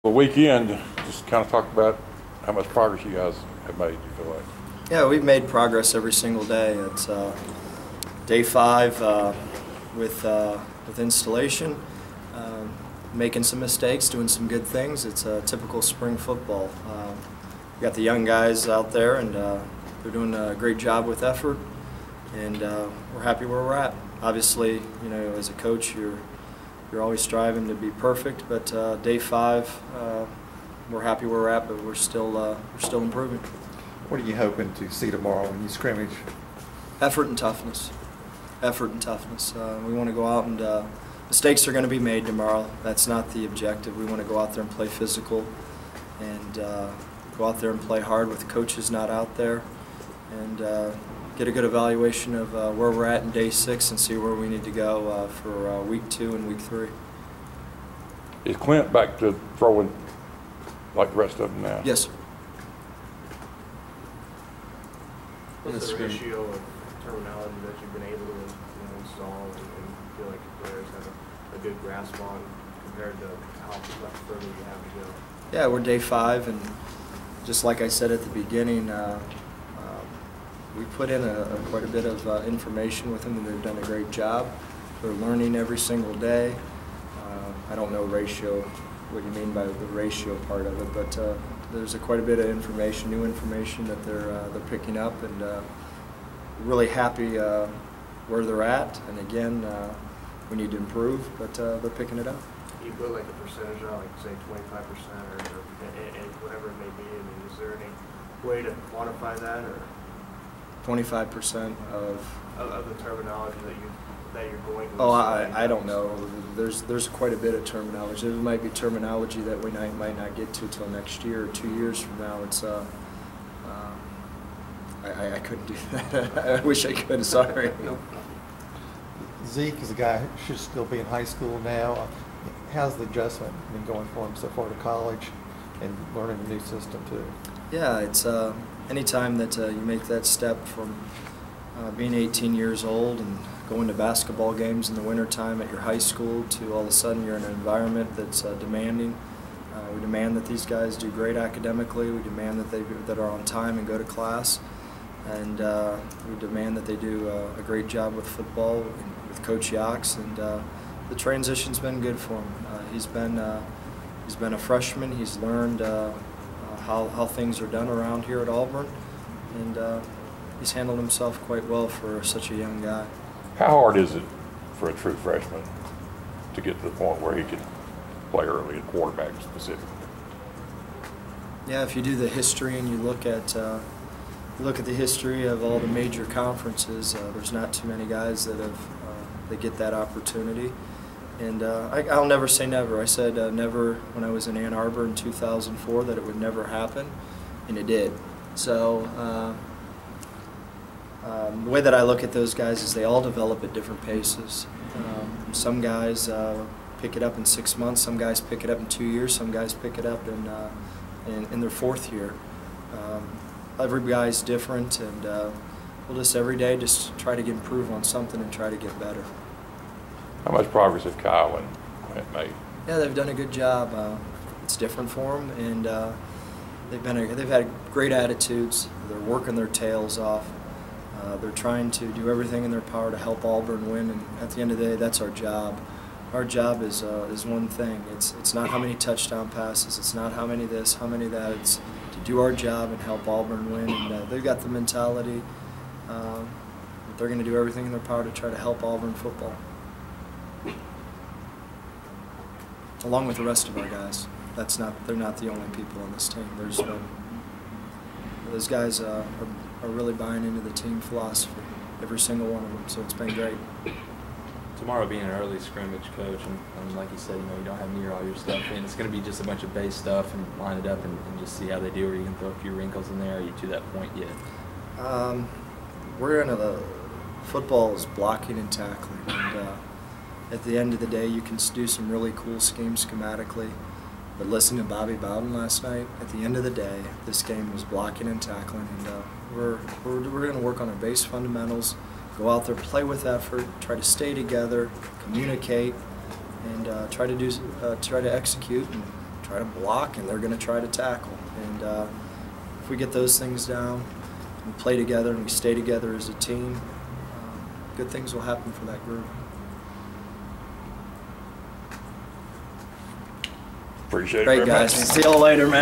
The weekend, just kind of talk about how much progress you guys have made, you feel like? Yeah, we've made progress every single day. It's day 5 with installation, making some mistakes, doing some good things. It's typical spring football. We got the young guys out there, and they're doing a great job with effort, and we're happy where we're at. Obviously, you know, as a coach, you're always striving to be perfect, but day 5, we're happy where we're at, but we're still improving. What are you hoping to see tomorrow when you scrimmage? Effort and toughness. Effort and toughness. We want to go out and mistakes are going to be made tomorrow. That's not the objective. We want to go out there and play physical, and go out there and play hard with coaches not out there, and get a good evaluation of where we're at in day 6 and see where we need to go for week 2 and week 3. Is Clint back to throwing like the rest of them now? Yes, sir. What's the ratio of terminology that you've been able to install and feel like your players have a good grasp on compared to how much further you have to go? Yeah, we're day 5, and just like I said at the beginning, we put in quite a bit of information with them, and they've done a great job. They're learning every single day. I don't know ratio, what you mean by the ratio part of it, but there's quite a bit of information, new information that they're picking up, and really happy where they're at. And again, we need to improve, but they're picking it up. You put like a percentage on, like say 25% or whatever it may be. I mean, is there any way to quantify that, or 25% of the terminology that you're going to? Oh, I don't know. There's quite a bit of terminology. There might be terminology that we might not get to till next year or 2 years from now. It's I couldn't do that. I wish I could. Sorry. Zeke is a guy who should still be in high school now. How's the adjustment been going for him so far to college and learning a new system too? Yeah, it's anytime that you make that step from being 18 years old and going to basketball games in the wintertime at your high school to all of a sudden you're in an environment that's demanding. We demand that these guys do great academically. We demand that are on time and go to class, and we demand that they do a great job with football and with Coach Yox. And the transition's been good for him. He's been a freshman. He's learned how things are done around here at Auburn, and he's handled himself quite well for such a young guy. How hard is it for a true freshman to get to the point where he can play early in quarterback specifically? Yeah, if you do the history and you look at the history of all the major conferences, there's not too many guys that get that opportunity. And I'll never say never. I said never when I was in Ann Arbor in 2004 that it would never happen, and it did. So the way that I look at those guys is they all develop at different paces. Some guys pick it up in 6 months, some guys pick it up in 2 years, some guys pick it up in their 4th year. Every guy's different, and we'll just every day just try to improve on something and try to get better. How much progress have Kyle and Clint made? Yeah, they've done a good job. It's different for them, and they've had great attitudes. They're working their tails off. They're trying to do everything in their power to help Auburn win, and at the end of the day, that's our job. Our job is one thing. It's not how many touchdown passes. It's not how many this, how many that. It's to do our job and help Auburn win. And they've got the mentality that they're going to do everything in their power to try to help Auburn football, along with the rest of our guys. They're not the only people on this team. Those guys are really buying into the team philosophy, every single one of them. So it's been great. Tomorrow being an early scrimmage, Coach, and like you said, you don't have near all your stuff in. It's going to be just a bunch of base stuff and line it up and just see how they do. Or you can throw a few wrinkles in there. Are you to that point yet? We're into the football is blocking and tackling, and at the end of the day, you can do some really cool schemes schematically. But listening to Bobby Bowden last night, at the end of the day, this game was blocking and tackling, and we're going to work on our base fundamentals, go out there, play with effort, try to stay together, communicate, and try to execute and try to block, and they're going to try to tackle. And if we get those things down and play together and we stay together as a team, good things will happen for that group. Appreciate it Great, very guys. much. See y'all later, man.